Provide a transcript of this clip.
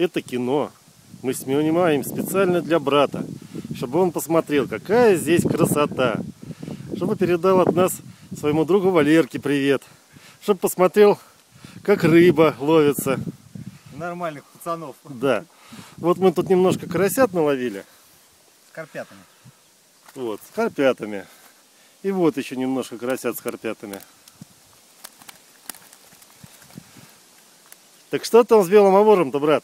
это кино. Мы снимаем специально для брата, чтобы он посмотрел, какая здесь красота. Чтобы передал от нас своему другу Валерке привет. Чтобы посмотрел, как рыба ловится. Нормальных пацанов. Да. Вот мы тут немножко карасят наловили. С карпятами. Вот, с карпятами. И вот еще немножко карасят с карпятами. Так что там с белым амуром-то, брат?